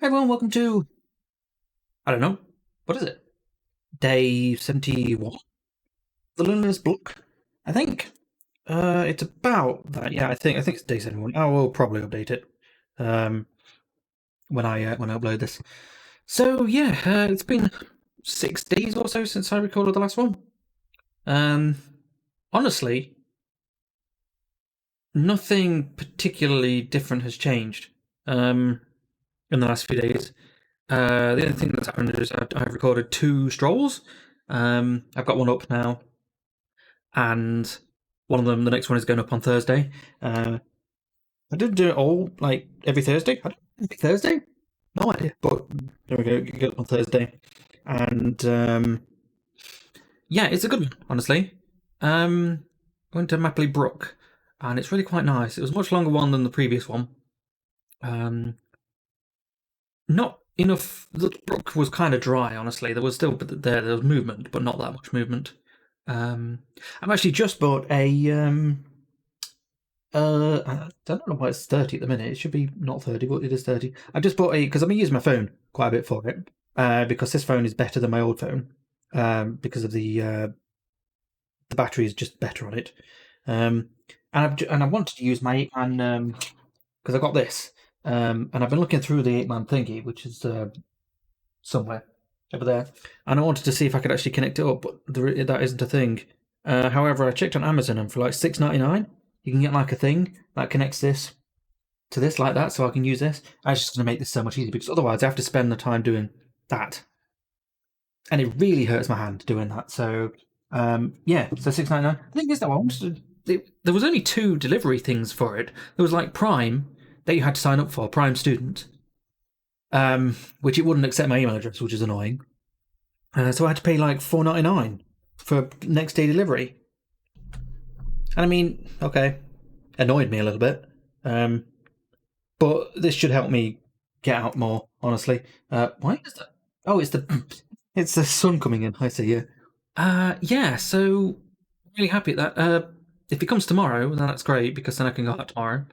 Hey everyone, welcome to, I don't know, what is it? Day 71? The Luna's Book, I think. It's about that, yeah, I think it's day 71. I will probably update it, um, when I upload this. So, yeah, it's been 6 days or so since I recorded the last one. Honestly, nothing particularly different has changed, in the last few days. The only thing that's happened is I've recorded 2 strolls. I've got one up now, and one of them, the next one, is going up on Thursday. I didn't do it all like every Thursday. Every Thursday? No idea. But there we go. Get up on Thursday, and yeah, it's a good one, honestly. I went to Mapley Brook, and it's really quite nice. It was a much longer one than the previous one. Not enough. The brook was kind of dry, honestly. There was still there was movement, but not that much movement. I've actually just bought a I don't know why it's 30 at the minute. It should be not 30, but it is 30. I just bought because I've been using my phone quite a bit for it. Because this phone is better than my old phone. Because of the battery is just better on it. And I wanted to use my 8-man because I got this. And I've been looking through the 8-man thingy, which is somewhere over there, and I wanted to see if I could actually connect it up, but that isn't a thing. However, I checked on Amazon, and for like $6.99, you can get like a thing that connects this to this like that, so I can use this. I was just going to make this so much easier, because otherwise I have to spend the time doing that, and it really hurts my hand doing that. So yeah, so $6.99. I think is that what I wanted to. There was only 2 delivery things for it. There was like Prime that you had to sign up for, Prime Student, which it wouldn't accept my email address, which is annoying. So I had to pay like $4.99 for next day delivery. And I mean, okay, annoyed me a little bit. But this should help me get out more, honestly. Why is that? Oh, it's the sun coming in. I see, yeah. Yeah, so really happy at that. If it comes tomorrow, then that's great, because then I can go out tomorrow.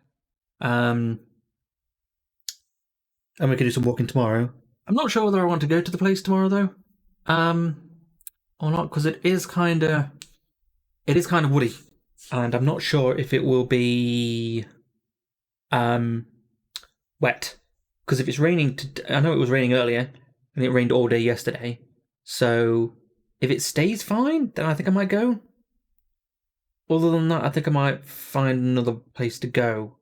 And we can do some walking tomorrow. I'm not sure whether I want to go to the place tomorrow though, or not, because it is kind of woody, and I'm not sure if it will be wet. Because if it's raining, I know it was raining earlier, and it rained all day yesterday. So if it stays fine, then I think I might go. Other than that, I think I might find another place to go.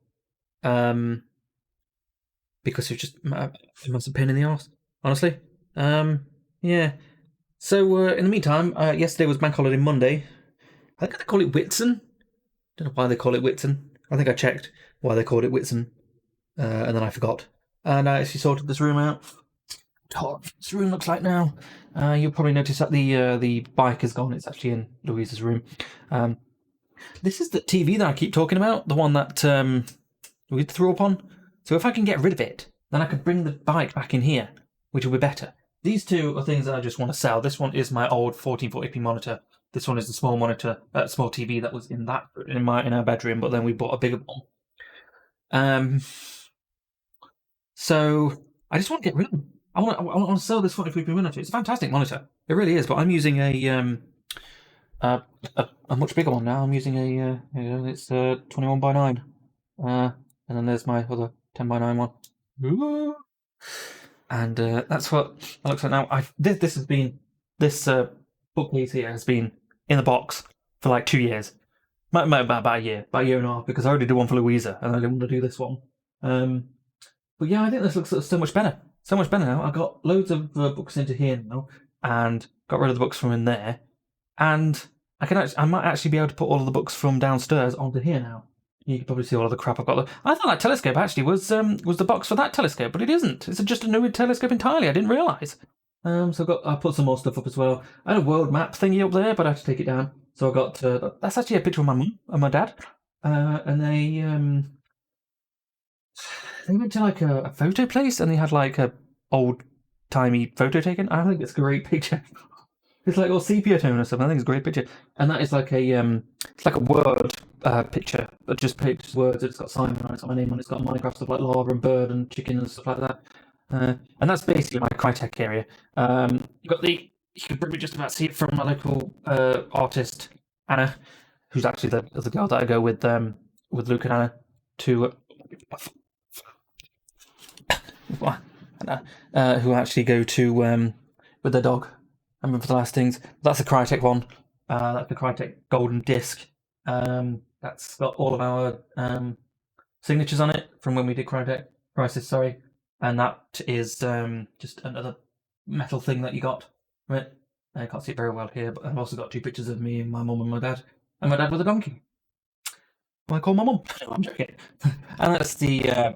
Because it's just it must have pain in the arse, honestly. Yeah. So in the meantime, yesterday was Bank Holiday Monday. I think they call it Whitsun. Don't know why they call it Whitsun. I think I checked why they called it Whitsun, and then I forgot. And I actually sorted this room out. What this room looks like now. You'll probably notice that the bike is gone. It's actually in Louise's room. This is the TV that I keep talking about, the one that we threw up on. So if I can get rid of it, then I could bring the bike back in here, which will be better. These 2 are things that I just want to sell. This one is my old 1440p monitor. This one is the small monitor, small TV that was in our bedroom, but then we bought a bigger one. So I just want to get rid of them. I want to sell this 1440p monitor. It's a fantastic monitor. It really is. But I'm using a much bigger one now. I'm using it's 21:9. And then there's my other 10:9 one. Ooh. And that's what it looks like now. This has been bookcase here has been in the box for like 2 years, about a year and a half, because I already did one for Louisa and I didn't want to do this one. But yeah, I think this looks so much better. So much better now. I got loads of books into here now, and got rid of the books from in there, and I might actually be able to put all of the books from downstairs onto here now. You can probably see all of the crap I've got. I thought that telescope actually was the box for that telescope, but it isn't. It's just a new telescope entirely. I didn't realise. So I put some more stuff up as well. I had a world map thingy up there, but I had to take it down. So I got that's actually a picture of my mum and my dad, and they went to like a photo place, and they had like a old timey photo taken. I think it's a great picture. It's like all sepia tone or something. I think it's a great picture, and that is like it's like a word picture, but just pictures words. It's got Simon on it, it's got my name on it, it's got Minecraft stuff like lava and bird and chicken and stuff like that. and that's basically my Crytek area. You've got you can probably just about see it from my local artist Anna, who's actually the girl that I go with Luke and Anna to who actually go to with their dog. I remember the last things. That's the Crytek one. That's the Crytek Golden Disc. That's got all of our signatures on it from when we did Crytek prices. Sorry, and that is just another metal thing that you got from it. I can't see it very well here, but I've also got 2 pictures of me and my mum and my dad with a donkey. I call my mum. No, I'm joking. And that's the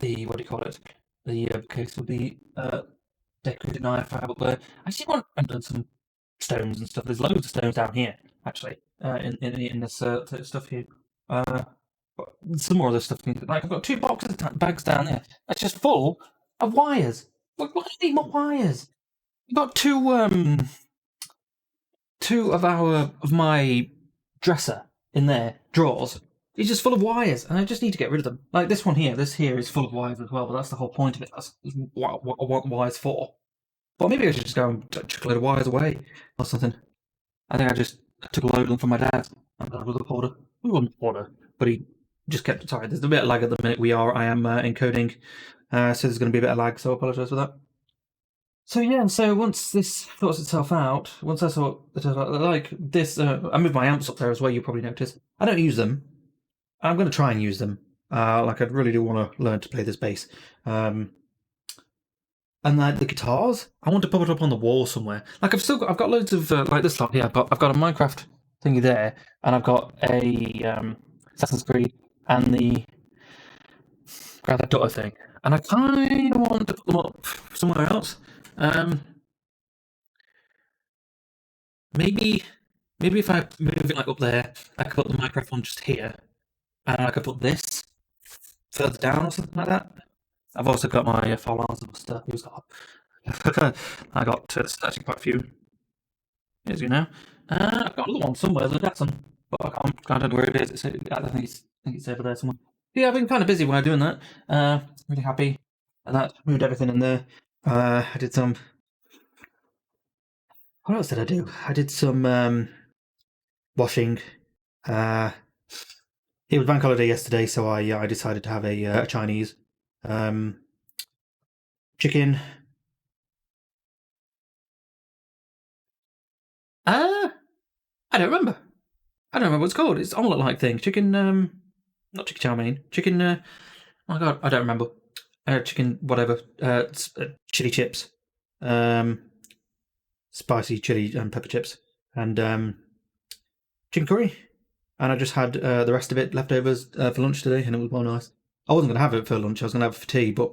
what do you call it? The case with the decorated knife I have up there. I actually want and done some stones and stuff. There's loads of stones down here, actually, in this stuff here. Some more of this stuff. Like I've got 2 boxes of bags down there. That's just full of wires. Why do you need more wires? I've got two of my dresser in there drawers. It's just full of wires, and I just need to get rid of them. Like this one here. This here is full of wires as well, but that's the whole point of it. That's what I want wires for. But maybe I should just go and chuck a load of wires away or something. I think I took a load of them from my dad. My dad was a hoarder. We weren't a hoarder, but he just kept. Sorry, there's a bit of lag at the minute. I am encoding, so there's going to be a bit of lag. So I apologise for that. So yeah, so once this sorts itself out, once I sort it out, like this, I moved my amps up there as well. You probably noticed. I don't use them. I'm going to try and use them. Like I really do want to learn to play this bass. And like the guitars, I want to put it up on the wall somewhere. Like I've got loads of like this lot here. I've got a Minecraft thingy there, and I've got a Assassin's Creed and the Grand Theft Auto thing. And I kind of want to put them up somewhere else. Maybe if I move it like up there, I could put the microphone just here, and I could put this further down or something like that. I've also got my foul arms and stuff. I got actually quite a few. As you know, I've got another one somewhere. That's one, but I don't know where it is. I think it's over there somewhere. Yeah, I've been kind of busy while doing that. Really happy, and that moved everything in there. I did some. What else did I do? I did some washing. It was bank holiday yesterday, so I decided to have a Chinese chicken. I don't remember. I don't remember what it's called. It's omelette-like thing. Chicken. Not chicken chow mein. Chicken. Oh my god, I don't remember. Chicken whatever. Chili chips. Spicy chili and pepper chips, and chicken curry. And I just had the rest of it leftovers for lunch today, and it was well nice. I wasn't going to have it for lunch. I was going to have it for tea, but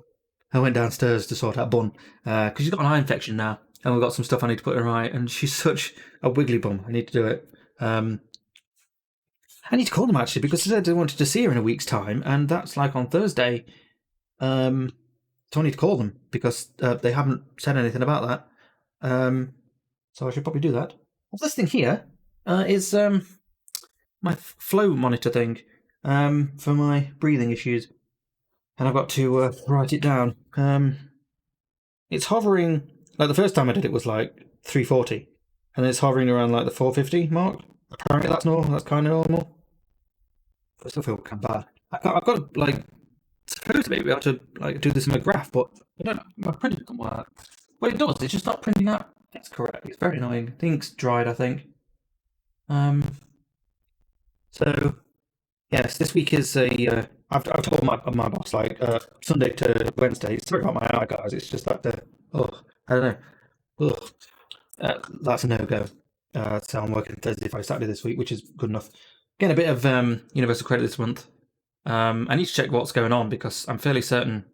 I went downstairs to sort out Bun because she's got an eye infection now, and we've got some stuff I need to put in her eye, and she's such a wiggly bum. I need to do it. I need to call them actually because they said they wanted to see her in a week's time, and that's like on Thursday. So I need to call them because they haven't said anything about that. So I should probably do that. Well, this thing here is my flow monitor thing for my breathing issues, and I've got to write it down. It's hovering, like the first time I did it was like 340, and then it's hovering around like the 450 mark. Apparently that's normal. That's kind of normal. But I still feel kind of bad. I've got to like supposed to be able to like do this in my graph, but I don't know. My printer doesn't work. Well, it does. It's just not printing out. That's correct. It's very annoying. The ink's dried, I think. So yes, this week is a. I've told my boss like Sunday to Wednesday. Sorry about my eye, guys. It's just that I don't know. That's a no go. So I'm working Thursday, Friday, Saturday this week, which is good enough. Getting a bit of universal credit this month. I need to check what's going on because I'm fairly certain.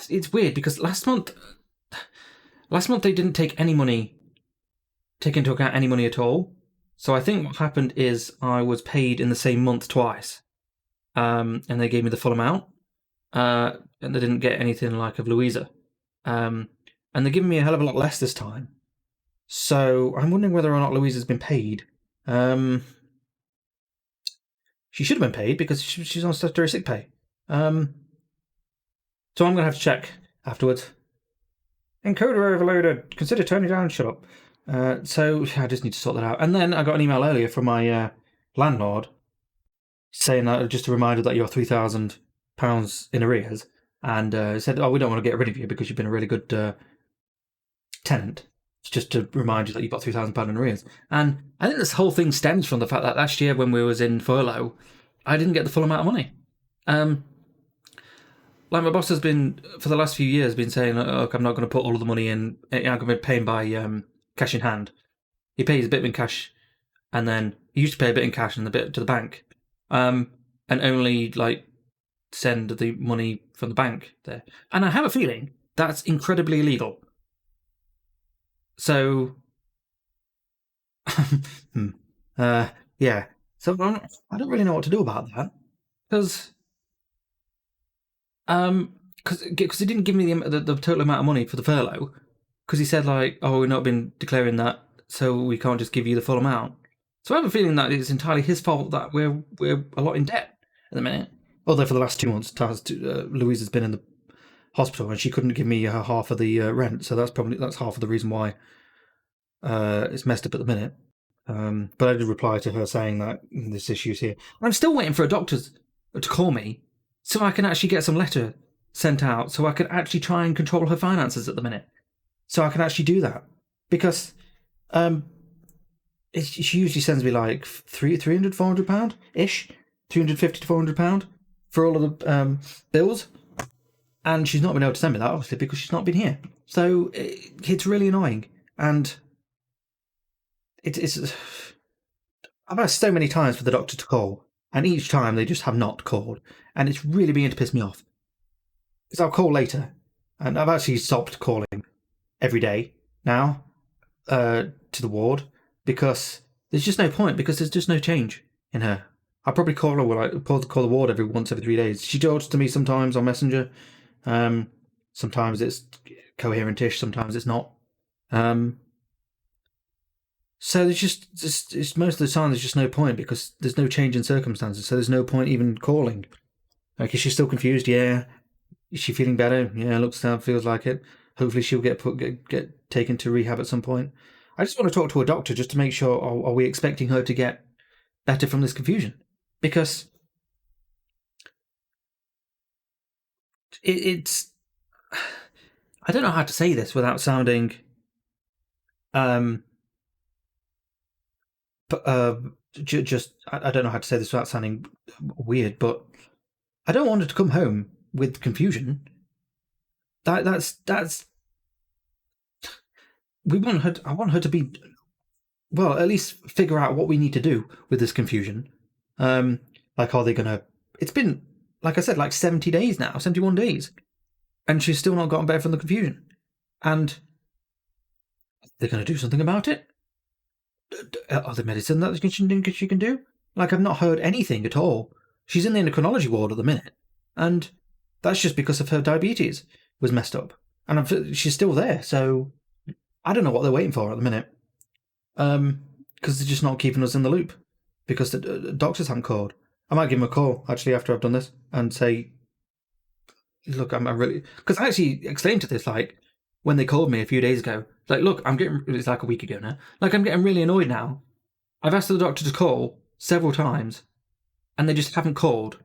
It's weird because last month they didn't take into account any money at all. So I think what happened is I was paid in the same month twice, and they gave me the full amount, and they didn't get anything like of Louisa, and they're giving me a hell of a lot less this time. So I'm wondering whether or not Louisa's been paid. She should have been paid because she's on statutory sick pay. So I'm gonna have to check afterwards. Encoder overloaded. Consider turning down. Shut up. So I just need to sort that out. And then I got an email earlier from my landlord saying that just a reminder that you're £3,000 in arrears, and said, "Oh, we don't want to get rid of you because you've been a really good tenant. It's just to remind you that you've got £3,000 in arrears." And I think this whole thing stems from the fact that last year when we was in furlough, I didn't get the full amount of money. Like my boss has been for the last few years been saying, "Look, I'm not going to put all of the money in. I'm going to be paying by cash in hand." He pays a bit in cash, and then he used to pay a bit in cash and a bit to the bank, and only like send the money from the bank there. And I have a feeling that's incredibly illegal. So, yeah. So I don't really know what to do about that because he didn't give me the total amount of money for the furlough, because he said like, "Oh, we've not been declaring that, so we can't just give you the full amount." So I have a feeling that it's entirely his fault that we're a lot in debt at the minute. Although for the last 2 months, Louise has been in the hospital and she couldn't give me her half of the rent, so that's half of the reason why it's messed up at the minute. But I did reply to her saying that this issue's here. I'm still waiting for a doctor to call me so I can actually get some letter sent out so I can actually try and control her finances at the minute. So I can actually do that. Because she usually sends me like £300, £400-ish, £350 to £400 for all of the bills. And she's not been able to send me that, obviously, because she's not been here. So it's really annoying. And it's I've asked so many times for the doctor to call, and each time they just have not called, and it's really beginning to piss me off. Because I'll call later, and I've actually stopped calling every day now to the ward, because there's just no point, because there's just no change in her. I'll probably call her, call the ward every 3 days. She talks to me sometimes on Messenger. Sometimes it's coherent-ish, sometimes it's not. So there's it's most of the time there's just no point, because there's no change in circumstances. So there's no point even calling. Like, is she still confused? Yeah. Is she feeling better? Yeah, looks down, feels like it. Hopefully she'll get taken to rehab at some point. I just want to talk to a doctor just to make sure, are we expecting her to get better from this confusion? Because it's I don't know how to say this without sounding just I don't know how to say this without sounding weird, but I don't want her to come home with confusion. That's we want her. I want her to be, well, at least figure out what we need to do with this confusion. Like, are they gonna? It's been, like I said, like 70 days now, 71 days, and she's still not gotten better from the confusion. And they're gonna do something about it. Are there medicine that she can do? Like, I've not heard anything at all. She's in the endocrinology ward at the minute, and that's just because of her diabetes was messed up, and she's still there. So I don't know what they're waiting for at the minute, because they're just not keeping us in the loop, because the doctors haven't called. I might give them a call actually after I've done this and say, "Look, I'm really," because I actually explained to this, like, when they called me a few days ago, like, "Look, it's like a week ago now. Like, I'm getting really annoyed now. I've asked the doctor to call several times, and they just haven't called."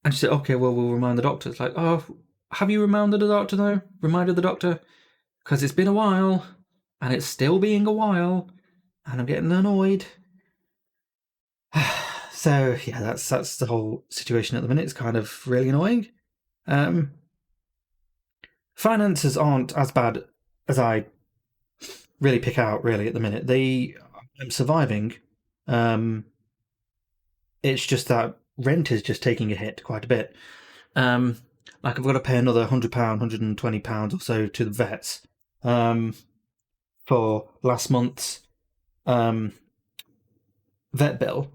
And she said, "Okay, well, we'll remind the doctor." It's like, oh, have you reminded the doctor though? Reminded the doctor? Because it's been a while, and it's still being a while, and I'm getting annoyed. So yeah, that's the whole situation at the minute. It's kind of really annoying. Finances aren't as bad as I really pick out, really, at the minute. I'm surviving. It's just that rent is just taking a hit quite a bit. Like, I've got to pay another £100, £120 or so to the vets for last month's vet bill.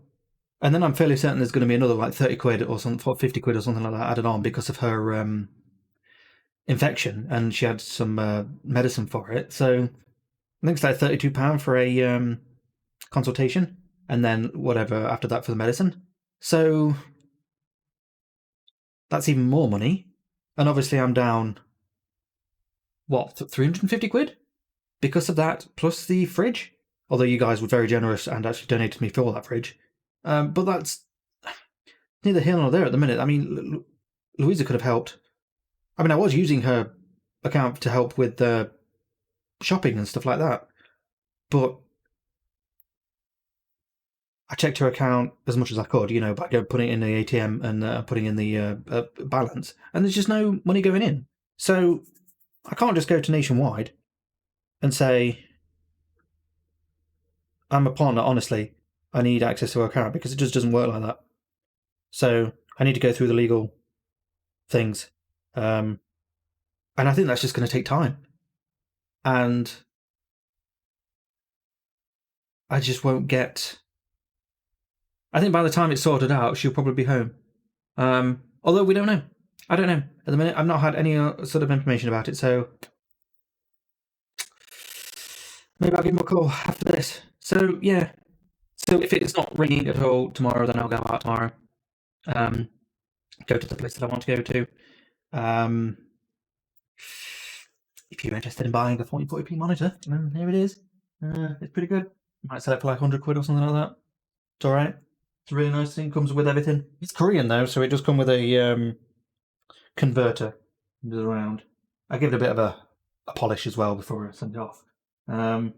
And then I'm fairly certain there's going to be another like 30 quid or something, 50 quid or something like that added on because of her infection, and she had some medicine for it. So I think it's like £32 for a consultation, and then whatever after that for the medicine. So that's even more money. And obviously I'm down, what, 350 quid? Because of that, plus the fridge. Although you guys were very generous and actually donated me for all that fridge. But that's neither here nor there at the minute. I mean, Louisa could have helped. I mean, I was using her account to help with the shopping and stuff like that. But I checked her account as much as I could, by putting it in the ATM and putting in the balance. And there's just no money going in. So I can't just go to Nationwide and say, I'm a partner, honestly, I need access to her account, because it just doesn't work like that. So I need to go through the legal things. And I think that's just going to take time. And I just won't get... I think by the time it's sorted out, she'll probably be home. Although we don't know. I don't know. At the minute, I've not had any sort of information about it, so maybe I'll give him a call after this. So, yeah. So if it's not ringing at all tomorrow, then I'll go out tomorrow. Go to the place that I want to go to. If you're interested in buying a 4040p monitor, here it is. It's pretty good. Might sell it for like 100 quid or something like that. It's alright. It's a really nice thing. Comes with everything. It's Korean though, so it does come with a converter. It goes around. I give it a bit of a polish as well before I send it off. And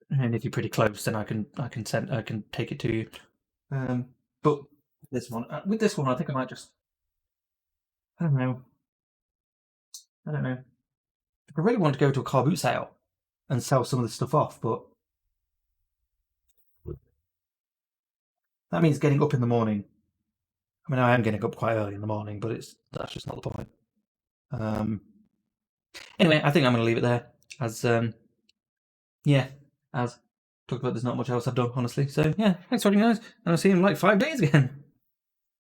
if you're pretty close, then I can take it to you. But this one, with this one, I think I might just... I don't know. I really want to go to a car boot sale and sell some of this stuff off, but that means getting up in the morning. I mean, I am getting up quite early in the morning, but that's just not the point. Anyway, I think I'm going to leave it there, as talked about, there's not much else I've done, honestly. So yeah, thanks for watching, guys, and I'll see you in like 5 days again.